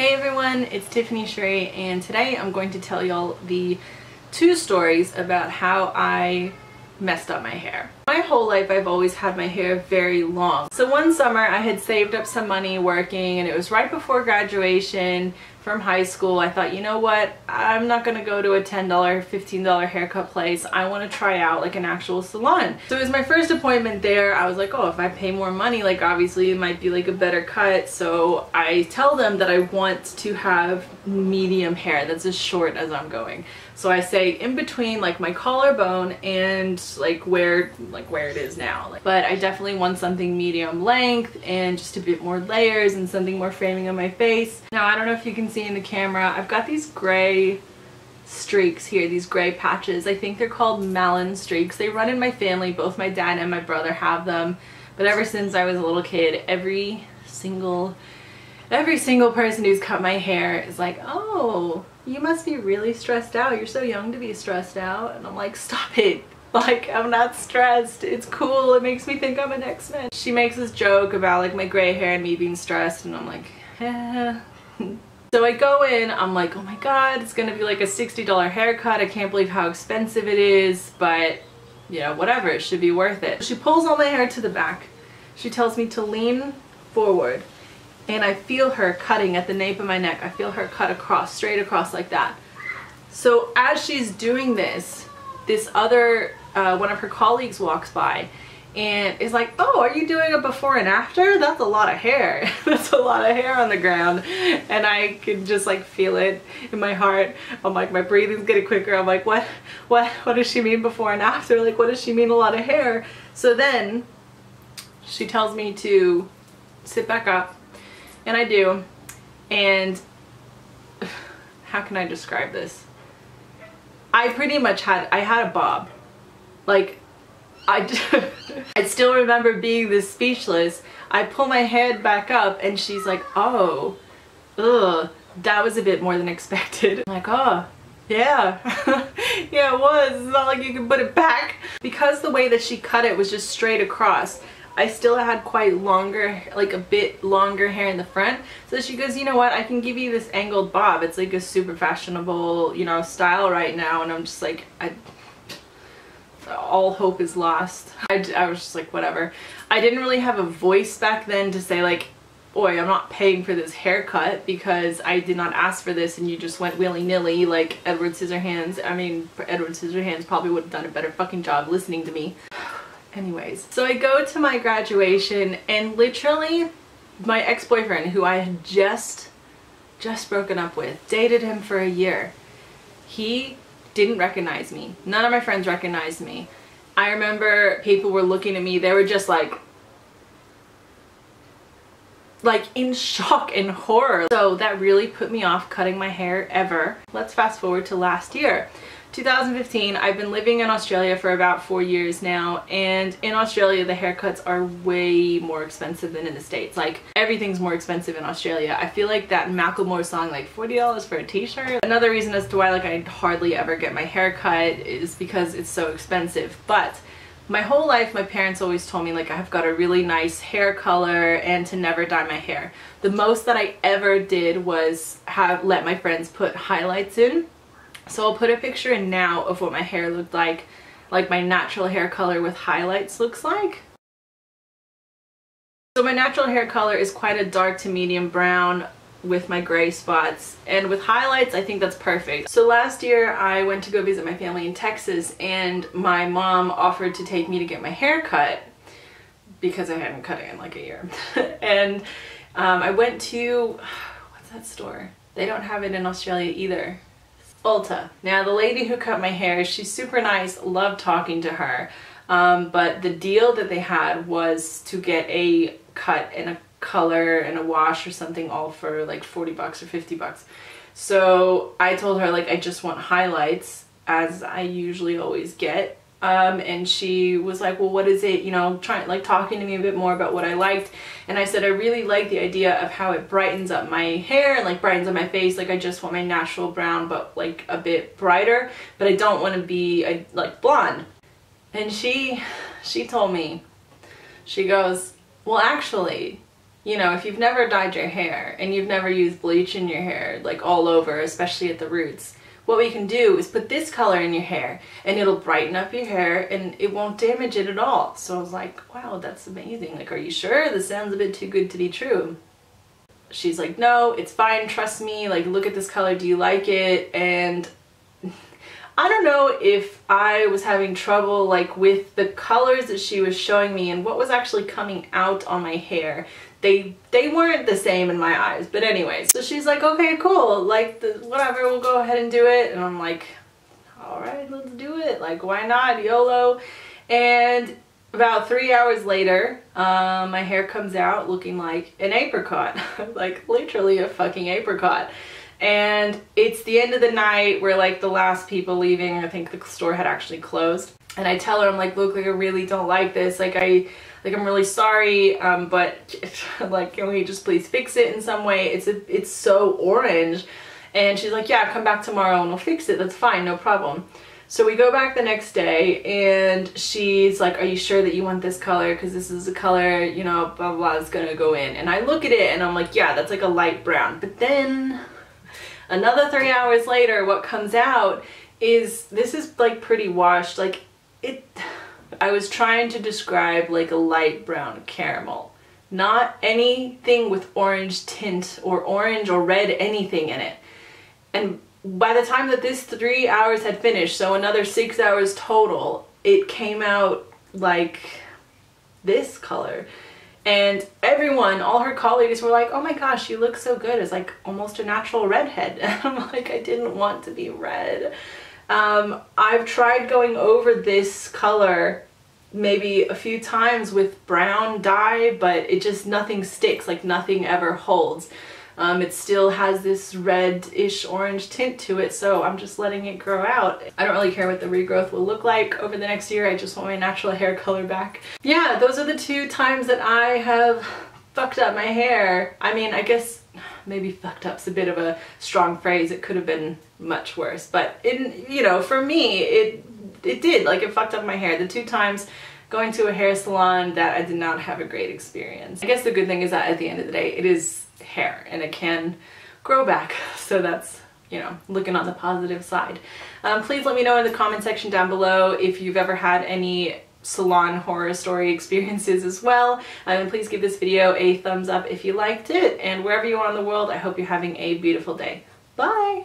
Hey everyone, it's Tiffany Shree, and today I'm going to tell y'all the two stories about how I messed up my hair. My whole life I've always had my hair very long. So one summer I had saved up some money working, and it was right before graduation from high school. I thought, you know what, I'm not gonna go to a $10, $15 haircut place. I want to try out like an actual salon. So it was my first appointment there. I was like, oh, if I pay more money, like obviously it might be like a better cut. So I tell them that I want to have medium hair that's as short as I'm going. So I say in between like my collarbone and like where it is now. But I definitely want something medium length and just a bit more layers and something more framing on my face. Now I don't know if you can see in the camera, I've got these gray streaks here, these gray patches. I think they're called Malin streaks. They run in my family. Both my dad and my brother have them. But ever since I was a little kid, every single person who's cut my hair is like, oh, you must be really stressed out. You're so young to be stressed out. And I'm like, stop it. Like, I'm not stressed. It's cool. It makes me think I'm an X-Men. She makes this joke about like my gray hair and me being stressed, and I'm like, eh. So I go in, I'm like, oh my god, it's gonna be like a $60 haircut. I can't believe how expensive it is, but you know, whatever, it should be worth it. She pulls all my hair to the back. She tells me to lean forward, and I feel her cutting at the nape of my neck. I feel her cut across, straight across like that. So as she's doing this, this other, one of her colleagues walks by and is like, oh, are you doing a before and after? That's a lot of hair. That's a lot of hair on the ground. And I could just like feel it in my heart. I'm like, my breathing's getting quicker. I'm like, what does she mean before and after? Like, what does she mean a lot of hair? So then she tells me to sit back up, and I do. And how can I describe this? I pretty much had a bob. Like, I still remember being this speechless. I pull my head back up and she's like, oh, ugh, that was a bit more than expected. I'm like, oh, yeah, yeah, it was. It's not like you can put it back. Because the way that she cut it was just straight across, I still had quite longer, like a bit longer hair in the front. So she goes, you know what, I can give you this angled bob. It's like a super fashionable, you know, style right now. And I'm just like, all hope is lost. I was just like, whatever. I didn't really have a voice back then to say like, boy, I'm not paying for this haircut because I did not ask for this and you just went willy-nilly like Edward Scissorhands. I mean, Edward Scissorhands probably would have done a better fucking job listening to me. Anyways, so I go to my graduation, and literally my ex-boyfriend, who I had just broken up with, dated him for a year. He didn't recognize me. None of my friends recognized me. I remember people were looking at me, they were just like in shock and horror. So that really put me off cutting my hair ever. Let's fast forward to last year. 2015, I've been living in Australia for about 4 years now, and in Australia the haircuts are way more expensive than in the States. Like, everything's more expensive in Australia. I feel like that Macklemore song, like $40 for a t-shirt. Another reason as to why like I hardly ever get my hair cut is because it's so expensive. But my whole life my parents always told me like I've got a really nice hair color and to never dye my hair. The most that I ever did was let my friends put highlights in. So I'll put a picture in now of what my hair looked like my natural hair color with highlights looks like. So my natural hair color is quite a dark to medium brown with my gray spots, and with highlights I think that's perfect. So last year I went to go visit my family in Texas, and my mom offered to take me to get my hair cut because I hadn't cut it in like a year. And I went to, what's that store? They don't have it in Australia either. Ulta. Now the lady who cut my hair, she's super nice, loved talking to her, but the deal that they had was to get a cut and a color and a wash or something all for like 40 bucks or 50 bucks. So I told her like I just want highlights, as I usually always get, and she was like, well, what is it, you know, talking to me a bit more about what I liked. And I said I really like the idea of how it brightens up my hair and like brightens up my face. Like I just want my natural brown but like a bit brighter, but I don't want to be like blonde. And she told me, she goes, well, actually you know, if you've never dyed your hair and you've never used bleach in your hair, like all over, especially at the roots, what we can do is put this color in your hair and it'll brighten up your hair and it won't damage it at all. So I was like, wow, that's amazing. Like, are you sure? This sounds a bit too good to be true. She's like, no, it's fine, trust me, like, look at this color, do you like it? And I don't know if I was having trouble like with the colors that she was showing me and what was actually coming out on my hair. They weren't the same in my eyes, but anyways. So she's like, okay, cool, like, whatever, we'll go ahead and do it. And I'm like, all right, let's do it. Like, why not? YOLO. And about 3 hours later, my hair comes out looking like an apricot, like literally a fucking apricot. And it's the end of the night. We're like the last people leaving. I think the store had actually closed. And I tell her, I'm like, look, like, I really don't like this. Like, I'm really sorry, but like, can we just please fix it in some way? It's so orange. And she's like, yeah, come back tomorrow and we'll fix it. That's fine, no problem. So we go back the next day and she's like, are you sure that you want this color? Because this is the color, you know, blah, blah, blah, is gonna go in. And I look at it and I'm like, yeah, that's like a light brown. But then another 3 hours later, what comes out is, this is like pretty washed. Like, I was trying to describe like a light brown caramel, not anything with orange tint or orange or red anything in it. And by the time that this 3 hours had finished, so another 6 hours total, it came out like this color. And everyone, all her colleagues were like, oh my gosh, you look so good. It's like almost a natural redhead. And I'm like, I didn't want to be red. I've tried going over this color maybe a few times with brown dye, but it just, nothing sticks, like nothing ever holds. It still has this red-ish orange tint to it, so I'm just letting it grow out. I don't really care what the regrowth will look like over the next year. I just want my natural hair color back. Yeah, those are the 2 times that I have fucked up my hair. I mean, I guess maybe fucked up's a bit of a strong phrase. It could have been much worse, but you know, for me, it did. Like, it fucked up my hair. The 2 times going to a hair salon that I did not have a great experience. I guess the good thing is that at the end of the day, it is hair and it can grow back. So that's, you know, looking on the positive side. Please let me know in the comment section down below if you've ever had any salon horror story experiences as well. And please give this video a thumbs up if you liked it. And wherever you are in the world, I hope you're having a beautiful day. Bye!